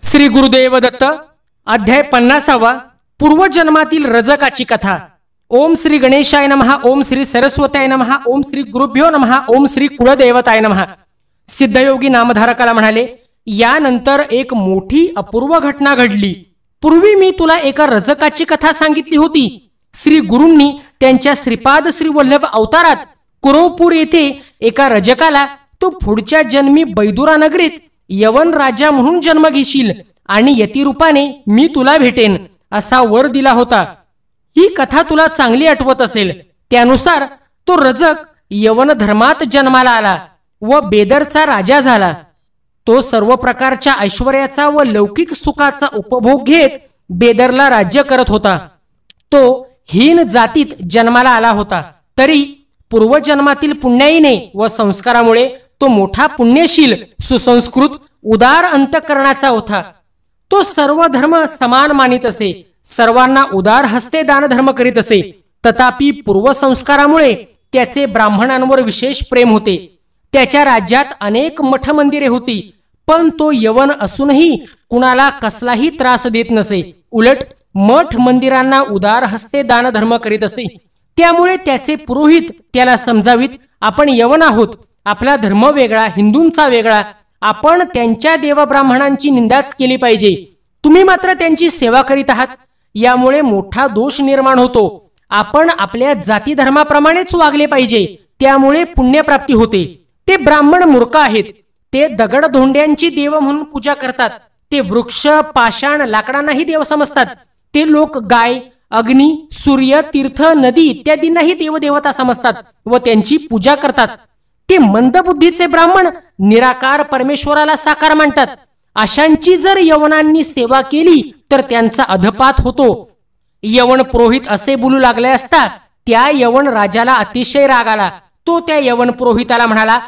श्री गुरुदेव दत्त. अध्याय 50. पूर्वजन्मातील रजकाची कथा. ओम श्री गणेशाय नमः. ओम श्री सरस्वत्याय नमः. ओम श्री गुरुभ्यो नमः. ओम श्री कुलदेवताय नमः. सिद्धयोगी नामधारकाला म्हणाले, यानंतर एक मोठी अपूर्व घटना घडली. पूर्वी मी तुला एका रजकाची कथा सांगितली होती. श्री गुरूंनी त्यांच्या श्रीपाद श्री वल्लभ अवतारात कुरवपूर येथे एका रजकाला तो पुढच्या जन्मी बैदुरा नगरीत यवन राजा म्हणून जन्म घेशील आणि यतिरूपाने मी तुला भेटेन असा वर दिला होता. ही कथा तुला चांगली आठवत असेल. त्यानुसार तो रजक यवन धर्मात जन्माला आला व बेदरचा राजा झाला. तो सर्व प्रकारच्या ऐश्वर्याचा व लौकिक सुखाचा उपभोग घेत बेदरला राज्य करत होता. तो हीन जातीत जन्माला आला होता, तरी पूर्वजन्मातील पुण्याईने व संस्कारामुळे तो मोठा पुण्यशील, सुसंस्कृत, उदार अंतःकरणाचा होता. तो सर्व धर्म समान मानित असे, सर्वांना उदार हस्ते दान धर्म करीत असे. तथापि पूर्वसंस्कारामुळे त्याचे ब्राह्मणांवर विशेष प्रेम होते. त्याच्या राज्यात अनेक मठ मंदिरे होती, पण तो यवन असूनही कुणाला कसलाही त्रास देत नसे. उलट मठ मंदिरांना उदार हस्ते दान धर्म करीत असे. त्यामुळे त्याचे पुरोहित त्याला समजावीत, आपण यवन आहोत, आपला धर्म वेगळा, हिंदूंचा वेगळा, आपण त्यांच्या देवब्राह्मणांची निंदाच केली पाहिजे. तुम्ही मात्र त्यांची सेवा करीत आहात, यामुळे मोठा दोष निर्माण होतो. आपण आपल्या जाती धर्माप्रमाणेच वागले पाहिजे, त्यामुळे पुण्यप्राप्ती होते. ते ब्राह्मण मूर्ख आहेत. ते दगड धोंड्यांची देव म्हणून पूजा करतात. ते वृक्ष, पाषाण, लाकडांनाही देव समजतात. ते लोक गाय, अग्नी, सूर्य, तीर्थ, नदी इत्यादींनाही देवदेवता समजतात व त्यांची पूजा करतात. ते मंदबुद्धीचे ब्राह्मण निराकार परमेश्वराला साकार मानतात. अशांची जर यवनांनी सेवा केली तर त्यांचा अधपात होतो. यवन पुरोहित असे बोलू लागले असता त्या यवन राजाला अतिशय राग आला. तो त्या यवन पुरोहिताला म्हणाला,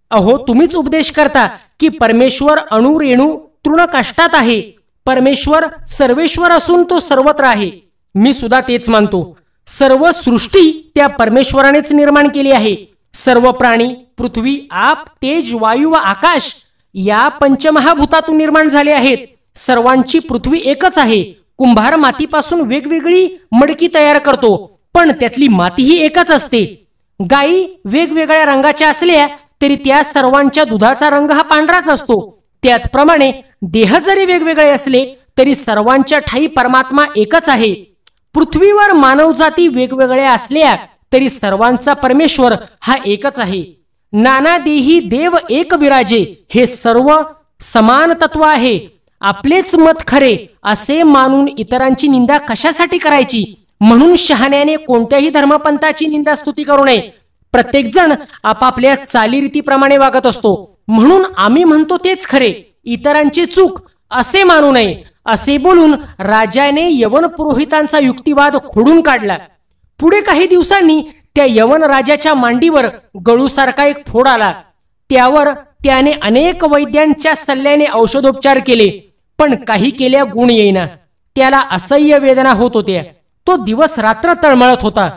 अहो, तुम्हीच उपदेश करता की परमेश्वर अणु रेणू तृण काष्ठात आहे. परमेश्वर सर्वेश्वर असून तो सर्वत्र आहे. मी सुद्धा तेच मानतो. सर्व सृष्टी त्या परमेश्वरानेच निर्माण केली आहे. सर्व प्राणी पृथ्वी, आप, तेज, वायू व आकाश या पंचमहाभूतातून निर्माण झाले आहेत. सर्वांची पृथ्वी एकच आहे. कुंभार मातीपासून वेगवेगळी मडकी तयार करतो, पण त्यातली मातीही एकच असते. गायी वेगवेगळ्या रंगाच्या असल्या तरी त्या सर्वांच्या दुधाचा रंग हा पांढराच असतो. त्याचप्रमाणे देह जरी वेगवेगळे असले तरी सर्वांच्या ठाई परमात्मा एकच आहे. पृथ्वीवर मानवजाती वेगवेगळ्या असल्या तरी सर्वांचा परमेश्वर हा एकच आहे. नाना देही देव एक विराजे, हे सर्व समान तत्व आहे. आपलेच मत खरे असे मानून इतरांची निंदा कशासाठी करायची? म्हणून शहाण्याने कोणत्याही धर्मपंथाची निंदा स्तुती करू नये. प्रत्येक जण आपापल्या चालीरीतीप्रमाणे वागत असतो, म्हणून आम्ही म्हणतो तेच खरे, इतरांची चूक असे मानू नये असे बोलून राजाने यवन पुरोहितांचा युक्तिवाद खोडून काढला. पुढे काही दिवसांनी त्या यवन राजाच्या मांडीवर गळूसारखा एक फोड आला. त्यावर त्याने अनेक वैद्यांच्या सल्ल्याने औषधोपचार केले, पण काही केल्या गुण येईना. त्याला असह्य वेदना होत होत्या. तो दिवस रात्र तळमळत होता.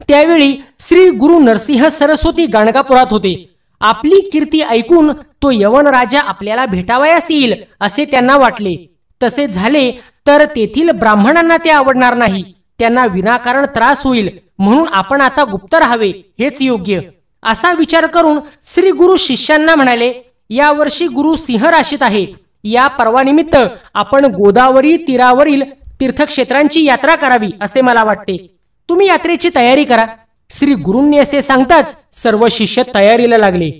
त्यावेळी श्री गुरु नरसिंह सरस्वती गाणगापुरात होते. आपली कीर्ती ऐकून तो यवन राजा आपल्याला भेटावयास येईल असे त्यांना वाटले. तसे झाले तर तेथील ब्राह्मणांना ते आवडणार नाही. त्यांना विनाकारण त्रास होईल, म्हणून आपण आता गुप्त राहावे हेच योग्य असा विचार करून श्री गुरु शिष्यांना म्हणाले, यावर्षी गुरु सिंह राशीत आहे. या पर्वानिमित्त आपण गोदावरी तीरावरील तीर्थक्षेत्रांची यात्रा करावी असे मला वाटते. तुम्ही यात्रेची तयारी करा. श्री गुरूंनी असे सांगताच सर्व शिष्य तयारीला लागले.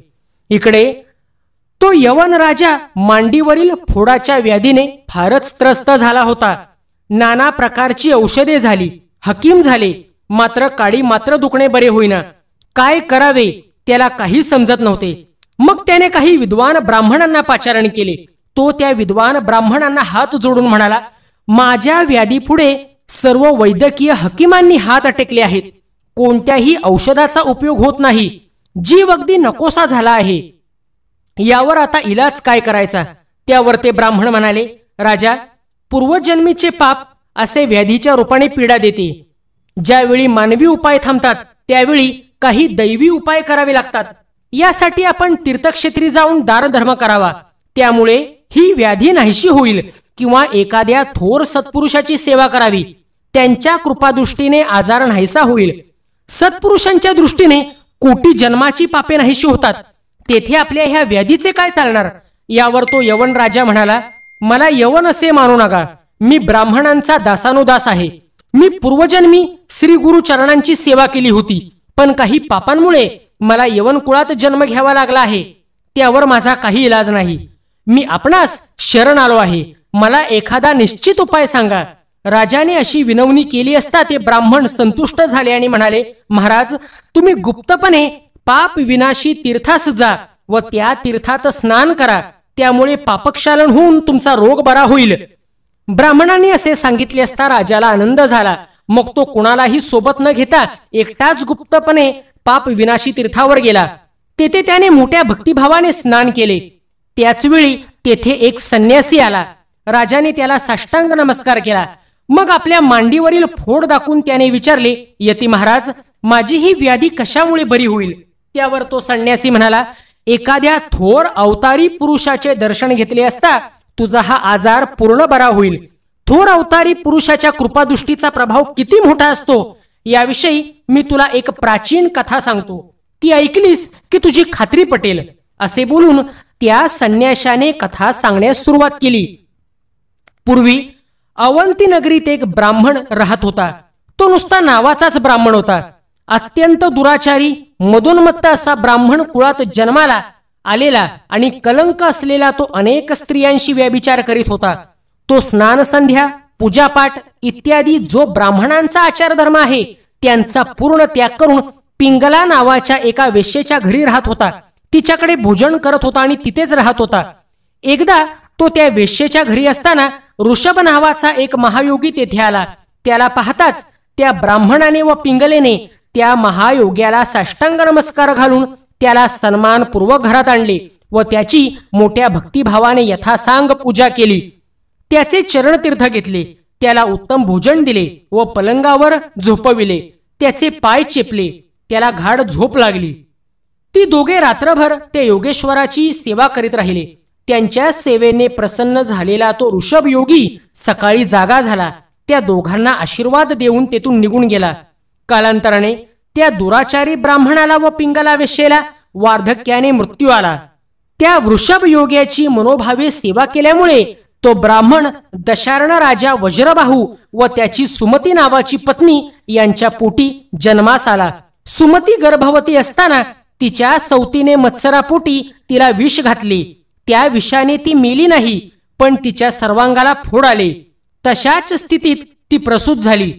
इकडे तो यवन राजा मांडीवरील फोडाच्या व्याधीने फारच त्रस्त झाला होता. नाना प्रकारची औषधे झाली, हकीम झाले, मात्र काळी मात्र दुखणे बरे होईना. काय करावे त्याला काही समजत नव्हते. मग त्याने काही विद्वान ब्राह्मणांना पाचारण केले. तो त्या विद्वान ब्राह्मणांना हात जोडून म्हणाला, माझ्या व्याधीपुढे सर्व वैद्यकीय हकीमांनी हात टेकले आहेत. कोणत्याही औषधाचा उपयोग होत नाही. जीव अगदी नकोसा झाला आहे. यावर आता इलाज काय करायचा? त्यावर ते ब्राह्मण म्हणाले, राजा, पूर्वजन्मीचे पाप असे व्याधीच्या रूपाने पीडा देते. ज्यावेळी मानवी उपाय थांबतात त्यावेळी काही दैवी उपाय करावे लागतात. यासाठी आपण तीर्थक्षेत्री जाऊन दानधर्म करावा. त्यामुळे ही व्याधी नाहीशी होईल, किंवा एखाद्या थोर सत्पुरुषाची सेवा करावी, त्यांच्या कृपादृष्टीने आजार नाहीसा होईल. सत्पुरुषांच्या दृष्टीने कोटी जन्माची पापे नाहीशी होतात. तेथे आपल्या ह्या व्याधीचे काय चालणार? यावर तो यवन राजा म्हणाला, मला यवन असे मानू नका. मी ब्राह्मणांचा दासानुदास आहे. मी पूर्वजन्मी श्री गुरु चरणांची सेवा केली होती, पण काही पापांमुळे मला यवन कुळात जन्म घ्यावा लागला आहे. त्यावर माझा काही इलाज नाही. मी आपणास शरण आलो आहे. मला एखादा निश्चित उपाय सांगा. राजाने अशी विनवणी केली असता ते ब्राह्मण संतुष्ट झाले आणि म्हणाले, महाराज, तुम्ही गुप्तपणे पाप विनाशी तीर्थास जा व त्या तीर्थात स्नान करा. त्यामुळे पापक्षालन होऊन तुमचा रोग बरा होईल. ब्राह्मणांनी असे सांगितले असता राजाला आनंद झाला. मग तो कुणालाही सोबत न घेता एकटाच गुप्तपणे पाप विनाशी तीर्थावर गेला. तेथे त्याने मोठ्या भक्तिभावाने स्नान केले. त्याच वेळी तेथे एक संन्यासी आला. राजाने त्याला साष्टांग नमस्कार केला. मग आपल्या मांडीवरील फोड दाखवून त्याने विचारले, यती महाराज, माझी ही व्याधी कशामुळे बरी होईल? त्यावर तो संन्यासी म्हणाला, एखाद्या थोर अवतारी पुरुषाचे दर्शन घेतले असता तुझा हा आजार पूर्ण बरा होईल. थोर अवतारी पुरुषाच्या कृपादृष्टीचा प्रभाव किती मोठा असतो याविषयी मी तुला एक प्राचीन कथा सांगतो. ती ऐकलीस की तुझी खात्री पटेल. असे बोलून त्या संन्याशाने कथा सांगण्यास सुरुवात केली. पूर्वी अवंती नगरीत एक ब्राह्मण राहत होता. तो नुसता नावाचाच ब्राह्मण होता. अत्यंत दुराचारी मदोन्मत्त असा ब्राह्मण कुळात जन्माला आलेला आणि कलंक असलेला तो अनेक स्त्रियांशी व्यभिचार करीत होता. तो स्नान संध्या, पूजापाठ इत्यादी जो ब्राह्मणांचा आचार धर्म आहे त्यांचा पूर्ण त्याग करून पिंगला नावाच्या एका वेश्येच्या घरी राहत होता. तिच्याकडे भोजन करत होता आणि तिथेच राहत होता. एकदा तो त्या वेश्येच्या घरी असताना ऋषभ नावाचा एक महायोगी तेथे आला. त्याला पाहताच त्या ब्राह्मणाने व पिंगलेने त्या महायोग्याला साष्टांग नमस्कार घालून त्याला सन्मानपूर्वक घरात आणले व त्याची मोठ्या भक्तिभावाने यथासांग पूजा केली. त्याचे चरणतीर्थ घेतले. त्याला उत्तम भोजन दिले व पलंगावर झोपविले. त्याचे पाय चेपले. त्याला गाढ झोप लागली. ती दोघे रात्रभर त्या योगेश्वराची सेवा करीत राहिले. त्यांच्या सेवेने प्रसन्न झालेला तो ऋषभ योगी सकाळी जागा झाला. त्या दोघांना आशीर्वाद देऊन तेथून निघून गेला. कालांतराने त्या दुराचारी ब्राह्मणाला व पिंगला वेश्येला वार्धक्याने मृत्यू आला. त्या वृषभ योग्याची मनोभावे सेवा केल्यामुळे तो ब्राह्मण दशार्ण राजा वज्रबाहू व त्याची सुमती नावाची पत्नी यांच्या पोटी जन्मास आला. सुमती गर्भवती असताना तिच्या सौतीने मत्सरापोटी तिला विष घातले. त्या विषाने ती मेली नाही, पण तिच्या सर्वांगाला फोड आले. तशाच स्थितीत ती प्रसूत झाली.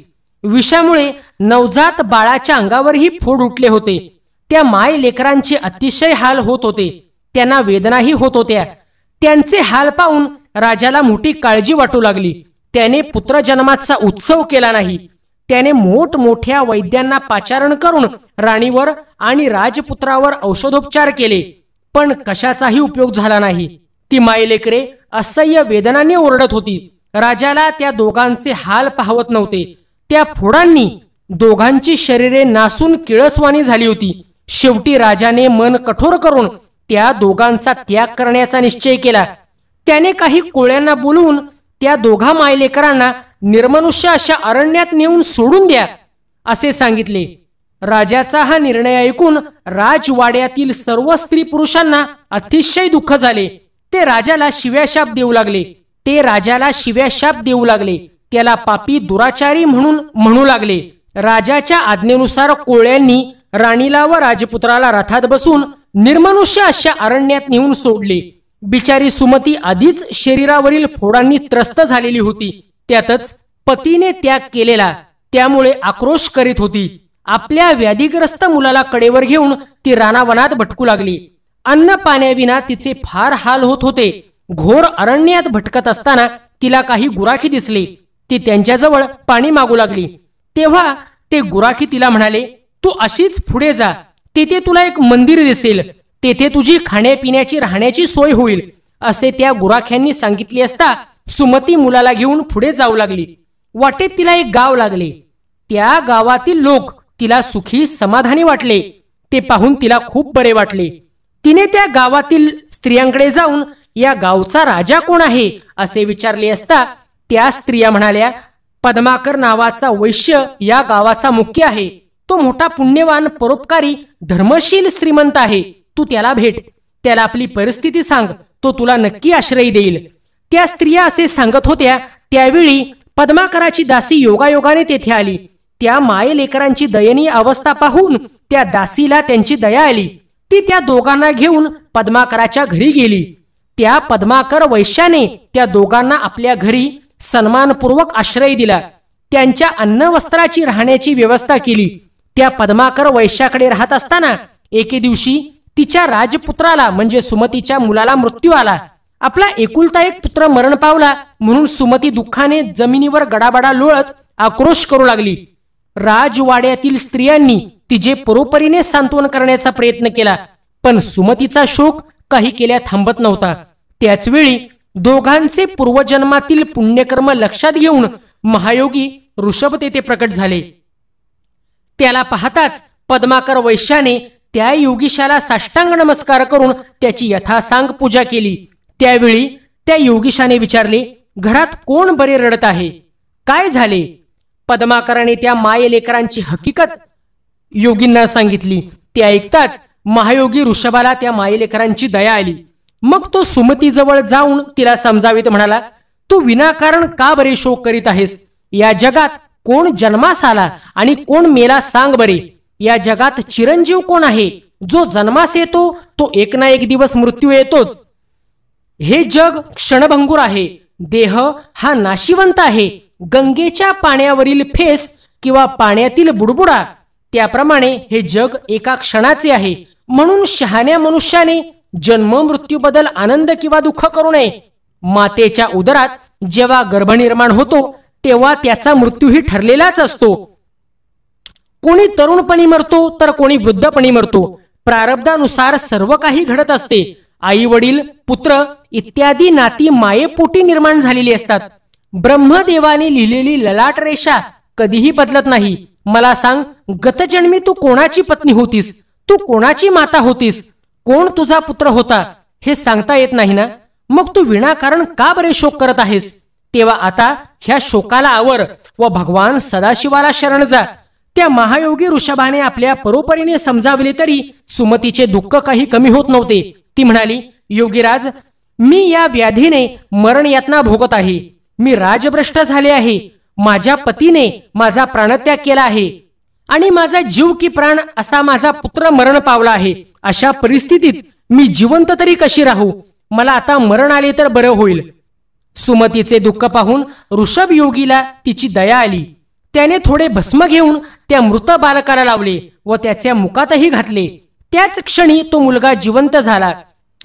विषामुळे नवजात बाळाच्या अंगावरही फोड उठले होते. त्या माय लेकरांचे अतिशय हाल होत होते. त्यांना वेदनाही होत होत्या. त्यांचे हाल पाहून राजाला मोठी काळजी वाटू लागली. त्याने पुत्रजन्माचा उत्सव केला नाही. त्याने मोठमोठ्या वैद्यांना पाचारण करून राणीवर आणि राजपुत्रावर औषधोपचार केले, पण कशाचाही उपयोग झाला नाही. ती मायलेकरे असह्य वेदनाने ओरडत होती. राजाला त्या दोघांचे हाल पाहवत नव्हते. त्या फोडांनी दोघांची शरीरे नासून किळसवाणी झाली होती. शेवटी राजाने मन कठोर करून त्या दोघांचा त्याग करण्याचा निश्चय केला. त्याने काही कोळ्यांना बोलवून त्या दोघा मायलेकरांना निर्मनुष्य अशा अरण्यात नेऊन सोडून द्या असे सांगितले. राजाचा हा निर्णय ऐकून राजवाड्यातील सर्व स्त्री पुरुषांना अतिशय दुःख झाले. ते राजाला शिव्याशाप देऊ लागले. त्याला पापी दुराचारी म्हणून म्हणू लागले. राजाच्या आज्ञेनुसार कोळ्यांनी राणीला व राजपुत्राला रथात बसून निर्मनुष्य अशा अरण्यात नेऊन सोडले. बिचारी सुमती आधीच शरीरावरील फोडांनी त्रस्त झालेली होती. त्यातच पतीने त्याग केलेला, त्यामुळे आक्रोश करीत होती. आपल्या व्याधीग्रस्त मुलाला कडेवर घेऊन ती रानावनात भटकू लागली. अन्न पाण्याविना तिचे फार हाल होत होते. घोर अरण्यात भटकत असताना तिला काही गुराखी दिसले. ती त्यांच्याजवळ पाणी मागू लागली. तेव्हा ते गुराखी तिला म्हणाले, तू अशीच पुढे जा. तेथे तुला एक मंदिर दिसेल. तेथे तुझी खाण्यापिण्याची राहण्याची सोय होईल असे त्या गुराख्यांनी सांगितले असता सुमती मुलाला घेऊन पुढे जाऊ लागली. वाटेत तिला एक गाव लागले. त्या गावातील लोक तिला सुखी समाधानी वाटले. ते पाहून तिला खूप बरे वाटले. तिने त्या गावातील स्त्रियांकडे जाऊन या गावचा राजा कोण आहे असे विचारले असता त्या स्त्रिया म्हणाल्या, पद्माकर नावाचा वैश्य या गावाचा मुख्य आहे. तो मोठा पुण्यवान, परोपकारी, धर्मशील श्रीमंत आहे. तू त्याला भेट, त्याला आपली परिस्थिती सांग, तो तुला नक्की आश्रय देईल. त्या स्त्रिया असे सांगत होत्या त्यावेळी पद्माकराची दासी योगायोगाने तेथे आली. त्या माये लेकरांची दयनीय अवस्था पाहून त्या दासीला त्यांची दया आली. ती त्या दोघांना घेऊन पद्माकराच्या घरी गेली. त्या पद्माकर वैश्याने त्या दोघांना आपल्या घरी सन्मानपूर्वक आश्रय दिला. त्यांच्या अन्न वस्त्राची राहण्याची व्यवस्था केली. त्या पद्माकर वैश्याकडे राहत असताना एके दिवशी तिच्या राजपुत्राला म्हणजे सुमतीच्या मुलाला मृत्यू आला. आपला एकुलता एक पुत्र मरण पावला म्हणून सुमती दुःखाने जमिनीवर गडाबडा लोळत आक्रोश करू लागली. राजवाड्यातील स्त्रियांनी तिचे परोपरीने सांत्वन करण्याचा प्रयत्न केला, पण सुमतीचा शोक काही केल्या थांबत नव्हता. त्याच वेळी दोघांचे पूर्वजन्मातील पुण्यकर्म लक्षात घेऊन महायोगी ऋषभ तेथे प्रकट झाले. त्याला पाहताच पद्माकर वैश्याने त्या योगीशाला साष्टांग नमस्कार करून त्याची यथासांग पूजा केली. त्यावेळी त्या योगीशाने विचारले, घरात कोण बरे रडत आहे, काय झाले? पद्माकराने त्या माये लेकरांची हकीकत योगींना सांगितली. ते ऐकताच महायोगी ऋषभाला त्या माये लेकरांची दया आली. मग तो सुमतीजवळ जाऊन तिला समजावित म्हणाला, तू विनाकारण का बरे शोक करीत आहेस? या जगात कोण जन्मास आला आणि कोण मेला सांग बरे. या जगात चिरंजीव कोण आहे? जो जन्मास येतो तो एक ना एक दिवस मृत्यू येतोच. हे जग क्षणभंगूर आहे. देह हा नाशिवंत आहे. गंगेच्या पाण्यावरील फेस किंवा पाण्यातील बुडबुडा त्याप्रमाणे हे जग एका क्षणाचे आहे. म्हणून शहाण्या मनुष्याने जन्म मृत्यूबद्दल आनंद किंवा दुःख करू नये. मातेच्या उदरात जेव्हा गर्भ निर्माण होतो तेव्हा त्याचा मृत्यूही ठरलेलाच असतो. कोणी तरुणपणी मरतो तर कोणी वृद्धपणी मरतो. प्रारब्धानुसार सर्व काही घडत असते. आई वडील, पुत्र इत्यादी नाती मायेपोटी निर्माण झालेली असतात. ब्रह्मदेवाने लिहिलेली ललाट रेषा कधीही बदलत नाही. मला सांग, गतजन्मी तू कोणाची पत्नी होतीस? तू कोणाची माता होतीस? कोण तुझा पुत्र होता हे सांगता येत नाही ना. मग तू विनाकारण का बरे शोक करत आहेस? तेव्हा आता ह्या शोकाला आवर व भगवान सदाशिवाला शरण जा. त्या महायोगी ऋषभाने आपल्या परोपरीने समजावले तरी सुमतीचे दुःख काही कमी होत नव्हते. ती म्हणाली, योगीराज, मी या व्याधीने मरण यातना भोगत आहे. मी राजभ्रष्ट झाले आहे. माझ्या पतीने माझा प्राणत्याग केला आहे आणि माझा जीव की प्राण असा माझा पुत्र मरण पावला आहे. अशा परिस्थितीत मी जिवंत तरी कशी राहू? मला आता मरण आले तर बरं होईल. सुमतीचे दुःख पाहून ऋषभ योगीला तिची दया आली. त्याने थोडे भस्म घेऊन त्या मृत बालकाला लावले व त्याच्या मुखातही घातले. त्याच क्षणी तो मुलगा जिवंत झाला.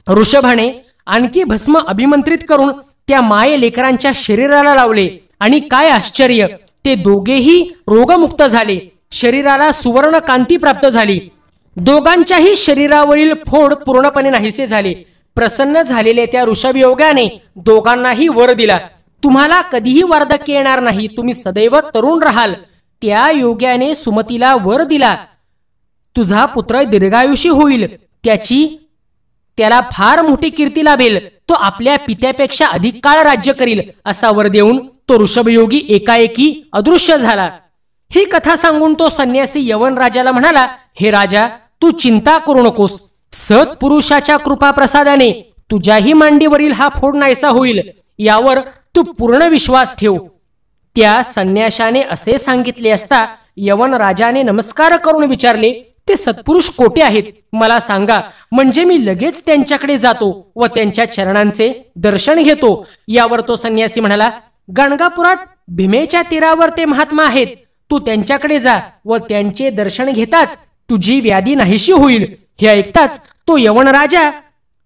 ऋषभाने आणखी भस्म अभिमंत्रित करून त्या माये लेकरांच्या शरीराला लावले आणि काय आश्चर्य, ते दोघेही रोगमुक्त झाले. शरीराला सुवर्ण कांती प्राप्त झाली. दोघांच्याही शरीरावरील फोड पूर्णपणे नाहीसे झाले. प्रसन्न झालेले त्या ऋषभ योगाने दोघांनाही वर दिला, तुम्हाला कधीही वार्धक्य येणार नाही, तुम्ही सदैव तरुण राहाल. त्या योग्याने सुमतीला वर दिला, तुझा पुत्र दीर्घायुषी होईल, त्याला फार मोठी कीर्ती लाभेल, तो आपल्या पित्यापेक्षा अधिक काळ राज्य करील असा वर देऊन तो ऋषभयोगी एकाएकी अदृश्य झाला. ही कथा सांगून तो संन्यासी यवन राजाला म्हणाला, हे राजा, तू चिंता करू नकोस. सत्पुरुषाच्या कृपा प्रसादाने तुझ्याही मांडीवरील हा फोड नाहीसा होईल, यावर तू पूर्ण विश्वास ठेव. त्या संन्याशाने असे सांगितले असता यवन राजाने नमस्कार करून विचारले, ते सत्पुरुष कोठे आहेत? मला सांगा, म्हणजे मी लगेच त्यांच्याकडे जातो व त्यांच्या चरणांचे दर्शन घेतो. यावर तो संन्यासी म्हणाला, गणगापुरात भीमेच्या तीरावर ते महात्मा आहेत. तू त्यांच्याकडे जा व त्यांचे दर्शन घेताच तुझी व्याधी नाहीशी होईल. हे ऐकताच तो यवन राजा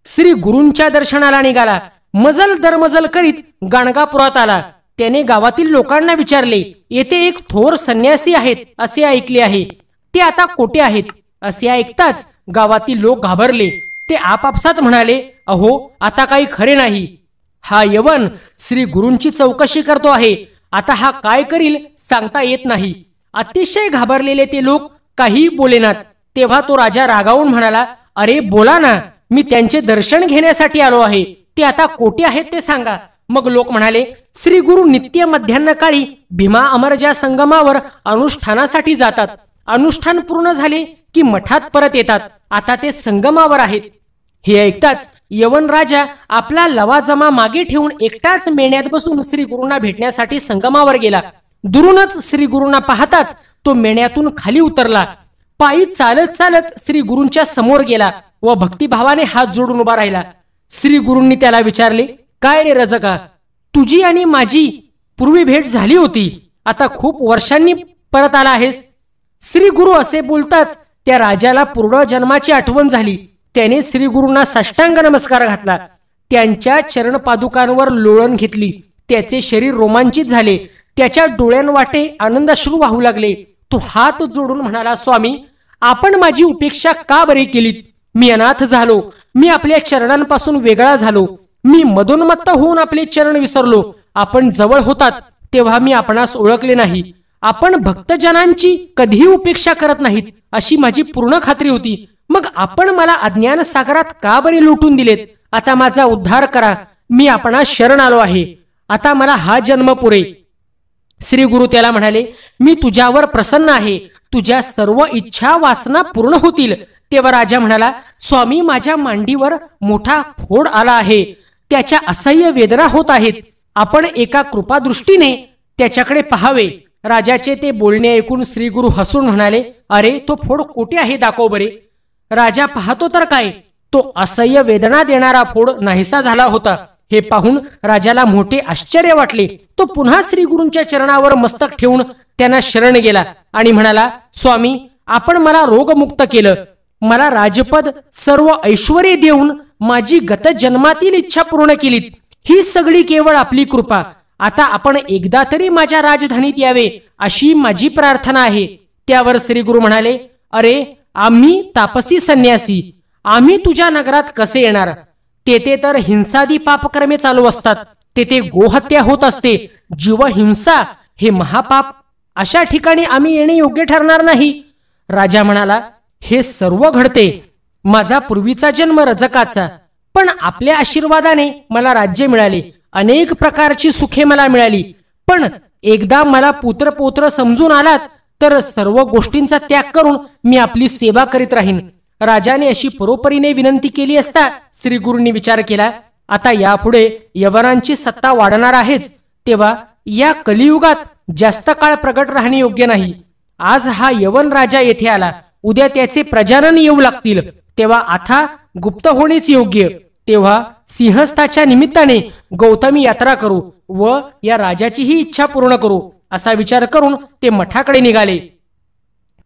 श्री गुरूंच्या दर्शनाला निघाला. मजल दरमजल करीत गणगापुरात आला. त्याने गावातील लोकांना विचारले, येथे एक थोर संन्यासी आहेत असे ऐकले आहे, ते आता कोठे आहेत? असे ऐकताच गावातील लोक घाबरले. ते आपापसात म्हणाले, अहो, आता काही खरे नाही. हा यवन श्री गुरूंची चौकशी करतो आहे. आता हा काय करील सांगता येत नाही. अतिशय घाबरलेले ते लोक काही बोलेनात. तेव्हा तो राजा रागावून म्हणाला, अरे बोला ना, मी त्यांचे दर्शन घेण्यासाठी आलो आहे. ते आता कोठे आहेत ते सांगा. मग लोक म्हणाले, श्री गुरु नित्य मध्यान्ह काळी भीमा अमरजा संगमावर अनुष्ठानासाठी जातात. अनुष्ठान पूर्ण झाले की मठात परत येतात. आता ते संगमावर आहेत. हे ऐकताच यवन राजा आपला लवाजमा मागे ठेवून एकटाच मेण्यात बसून श्री गुरूंना भेटण्यासाठी संगमावर गेला. दुरूनच श्री गुरूंना पाहताच तो मेण्यातून खाली उतरला. पायी चालत चालत श्री गुरूंच्या समोर गेला व भक्तिभावाने हात जोडून उभा राहिला. श्री गुरूंनी त्याला विचारले, काय रे रजका, तुझी आणि माझी पूर्वी भेट झाली होती, आता खूप वर्षांनी परत आला आहेस. श्री गुरु असे बोलताच त्या राजाला पूर्ण जन्माची आठवण झाली. त्याने श्री गुरूंना साष्टांग नमस्कार घातला. त्यांच्या चरण पादुकांवर लोळण घेतली. त्याचे शरीर रोमांचित झाले. त्याच्या डोळ्यांवाटे आनंदाश्रू वाहू लागले. तो हात जोडून म्हणाला, स्वामी, आपण माझी उपेक्षा का बरे केलीत? मी अनाथ झालो. मी आपल्या चरणांपासून वेगळा झालो. मी मदोन्मत्त होऊन आपले चरण विसरलो. आपण जवळ होतात तेव्हा मी आपणास ओळखले नाही. आपण भक्तजनांची कधीही उपेक्षा करत नाहीत अशी माझी पूर्ण खात्री होती. मग आपण मला अज्ञान सागरात का बरे लुटून दिलेत? आता माझा उद्धार करा. मी आपणास शरण आलो आहे. आता मला हा जन्म पुरे. श्री गुरु त्याला म्हणाले, मी तुझ्यावर प्रसन्न आहे. तुझ्या सर्व इच्छा वासना पूर्ण होतील. तेव्हा राजा म्हणाला, स्वामी, माझ्या मांडीवर मोठा फोड आला आहे. त्याच्या असह्य वेदना होत आहेत. आपण एका कृपादृष्टीने त्याच्याकडे पाहावे. राजाचे ते बोलणे ऐकून श्री गुरु हसून म्हणाले, अरे, तो फोड कोठे आहे, दाखव बरे. राजा पाहतो तर काय, तो असह्य वेदना देणारा फोड नाहीसा झाला होता. हे पाहून राजाला मोठे आश्चर्य वाटले. तो पुन्हा श्री गुरूंच्या चरणावर मस्तक ठेवून त्यांना शरण गेला आणि म्हणाला, स्वामी, आपण मला रोगमुक्त केलं. मला राजपद सर्व ऐश्वर्य देऊन माझी गत जन्मातील इच्छा पूर्ण केलीत. ही सगळी केवळ आपली कृपा. आता आपण एकदा तरी माझ्या राजधानीत यावे अशी माझी प्रार्थना आहे. त्यावर श्री गुरु म्हणाले, अरे, आम्ही तापसी संन्यासी, आम्ही तुझ्या नगरात कसे येणार? तेथे तर हिंसादी पापकर्मे चालू असतात. तेथे गोहत्या होत असते. जीवहिंसा हे महापाप. अशा ठिकाणी आम्ही येणे योग्य ठरणार नाही. राजा म्हणाला, हे सर्व घडते माझा पूर्वीचा जन्म रजकाचा, पण आपल्या आशीर्वादाने मला राज्य मिळाले. अनेक प्रकारची सुखे मला मिळाली. पण एकदा मला पुत्रपौत्र समजून आलात तर सर्व गोष्टींचा त्याग करून मी आपली सेवा करीत राहीन. राजाने अशी परोपरीने विनंती केली असता श्री गुरूंनी विचार केला, आता यापुढे यवनांची सत्ता वाढणार आहेच. तेव्हा या कलियुगात जास्त काळ प्रगट राहणे योग्य नाही. आज हा यवन राजा येथे आला, उद्या त्याचे प्रजानन येऊ लागतील. तेव्हा आता गुप्त होणेच योग्य. तेव्हा सिंहस्थाच्या निमित्ताने गौतमी यात्रा करू व या राजाचीही इच्छा पूर्ण करू असा विचार करून ते मठाकडे निघाले.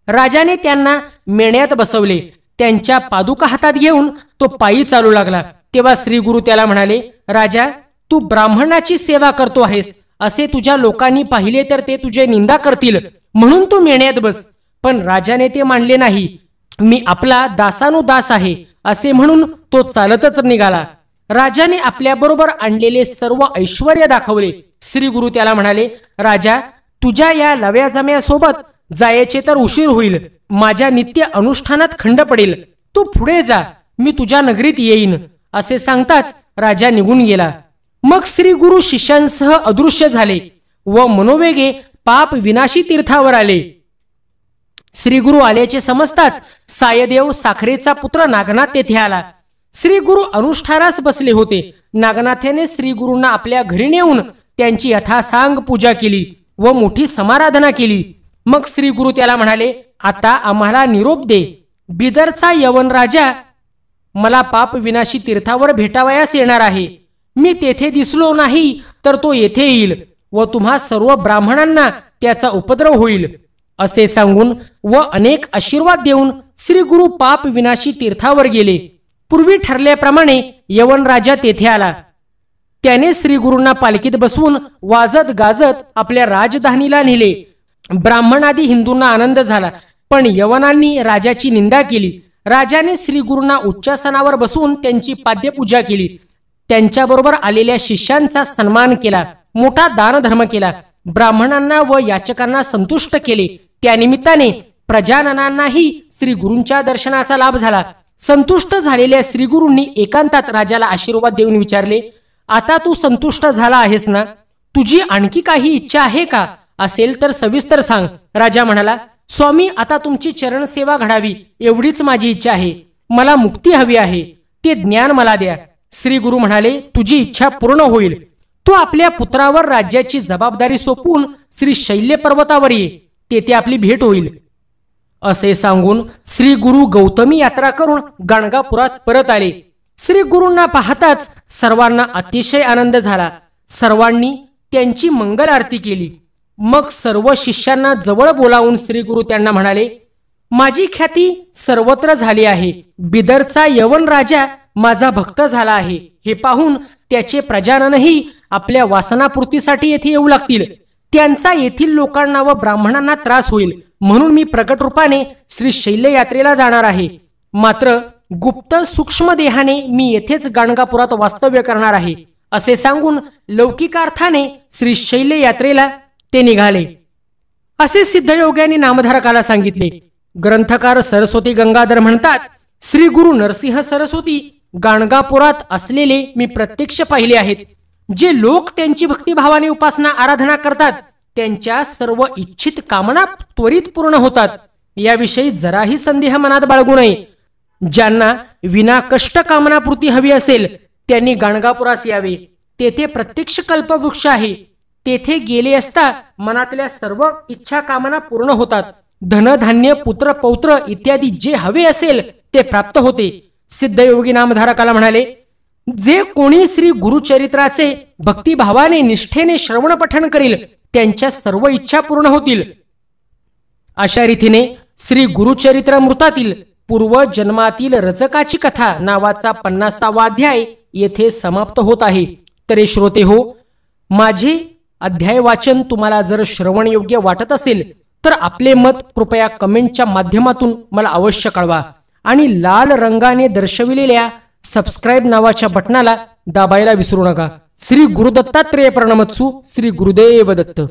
राजाने त्यांना मेण्यात बसवले. त्यांच्या पादुका हातात घेऊन तो पायी चालू लागला. तेव्हा श्री गुरु त्याला म्हणाले, राजा, तू ब्राह्मणाची सेवा करतो आहेस असे तुझ्या लोकांनी पाहिले तर ते तुझे निंदा करतील, म्हणून तू मेण्यात बस. पण राजाने ते मानले नाही. मी आपला दासानुदास आहे असे म्हणून तो चालतच निघाला. राजाने आपल्या बरोबर आणलेले सर्व ऐश्वर्य दाखवले. श्री गुरु त्याला म्हणाले, राजा, तुझ्या या लव्या जम्यासोबत जायचे तर उशीर होईल. माझ्या नित्य अनुष्ठानात खंड पडेल. तू पुढे जा, मी तुझ्या नगरीत येईन असे सांगताच राजा निघून गेला. मग श्री गुरु शिष्यांसह अदृश्य झाले व मनोवेगे पाप विनाशी तीर्थावर आले. श्री गुरु आल्याचे समजताच सायदेव साखरेचा पुत्र नागनाथ तेथे आला. श्री गुरु अनुष्ठानास बसले होते. नागनाथाने श्री गुरूंना आपल्या घरी नेऊन त्यांची यथासांग पूजा केली व मोठी समाराधना केली. मग श्री गुरु त्याला म्हणाले, आता आम्हाला निरोप दे. बिदरचा यवन राजा मला पाप विनाशी तीर्थावर भेटावयास येणार आहे. मी तेथे दिसलो नाही तर तो येथे येईल व तुम्हा सर्व ब्राह्मणांना त्याचा उपद्रव होईल असे सांगून व अनेक आशीर्वाद देऊन श्री गुरु पाप विनाशी तीर्थावर गेले. पूर्वी ठरल्याप्रमाणे यवन राजा तेथे आला. त्याने श्री गुरूंना पालखीत बसवून वाजत गाजत आपल्या राजधानीला नेले. ब्राह्मणादी हिंदूंना आनंद झाला, पण यवनांनी राजाची निंदा केली. राजाने श्री गुरूंना उच्चासनावर बसवून त्यांची पाद्यपूजा केली. त्यांच्याबरोबर आलेल्या शिष्यांचा सन्मान केला. मोठा दानधर्म केला. ब्राह्मणांना व याचकांना संतुष्ट केले. त्यानिमित्ताने प्रजाननांनाही श्री गुरूंच्या दर्शनाचा लाभ झाला. संतुष्ट झालेल्या श्रीगुरूंनी एकांतात राजाला आशीर्वाद देऊन विचारले, आता तू संतुष्ट झाला आहेस ना? तुझी आणखी काही इच्छा आहे का? असेल तर सविस्तर सांग. राजा म्हणाला, स्वामी, आता तुमची चरणसेवा घडावी एवढीच माझी इच्छा आहे. मला मुक्ती हवी आहे, ते ज्ञान मला द्या. श्री गुरु म्हणाले, तुझी इच्छा पूर्ण होईल. तू आपल्या पुत्रावर राज्याची जबाबदारी सोपवून श्री शैल्य पर्वतावर ये, तेथे आपली भेट होईल. असे सांगून श्री गुरु गौतमी यात्रा करून गाणगापुरात परत आले. श्री गुरूंना पाहताच सर्वांना अतिशय आनंद झाला. सर्वांनी त्यांची मंगल आरती केली. मग सर्व शिष्यांना जवळ बोलावून श्री गुरु त्यांना म्हणाले, माझी ख्याती सर्वत्र झाली आहे. बिदरचा यवन राजा माझा भक्त झाला आहे. हे पाहून त्याचे प्रजाननही आपल्या वासनापूर्तीसाठी येथे येऊ लागतील. त्यांचा येथील लोकांना व ब्राह्मणांना त्रास होईल, म्हणून मी प्रकट रूपाने श्री शैल्य यात्रेला जाणार आहे. मात्र गुप्त सूक्ष्म देहाने मी येथेच गाणगापुरात वास्तव्य करणार आहे. असे सांगून लौकिकार्थाने श्री शैल्य यात्रेला ते निघाले. असे सिद्धयोग्यांनी नामधारकाला सांगितले. ग्रंथकार सरस्वती गंगाधर म्हणतात, श्री गुरु नरसिंह सरस्वती गाणगापुरात असलेले मी प्रत्यक्ष पाहिले आहेत. जे लोक त्यांची भक्तिभावाने उपासना आराधना करतात त्यांच्या सर्व इच्छित कामना त्वरित पूर्ण होतात. याविषयी जराही संदेह मनात बाळगू नये. ज्यांना विना कष्ट कामनापूर्ती हवी असेल त्यांनी गाणगापुरास यावे. तेथे प्रत्यक्ष कल्पवृक्ष आहे. तेथे गेले असता मनातल्या सर्व इच्छा कामना पूर्ण होतात. धनधान्य पुत्र पौत्र इत्यादी जे हवे असेल ते प्राप्त होते. सिद्धयोगी नामधारकाला म्हणाले, जे कोणी श्री गुरुचरित्राचे भक्तिभावाने निष्ठेने श्रवण पठण करील त्यांच्या सर्व इच्छा पूर्ण होतील. अशा रीतीने श्री गुरुचरित्रामृतातील पूर्वजन्मातील रजकाची कथा नावाचा 50वा अध्याय येथे समाप्त होत आहे. तरी श्रोते हो, माझे अध्याय वाचन तुम्हाला जर श्रवण योग्य वाटत असेल तर आपले मत कृपया कमेंटच्या माध्यमातून मला अवश्य कळवा आणि लाल रंगाने दर्शविलेल्या सबस्क्राईब नावाच्या बटनाला दाबायला विसरू नका. श्री गुरुदत्तात्रेय प्रणमत्सु. श्री गुरुदेव दत्त.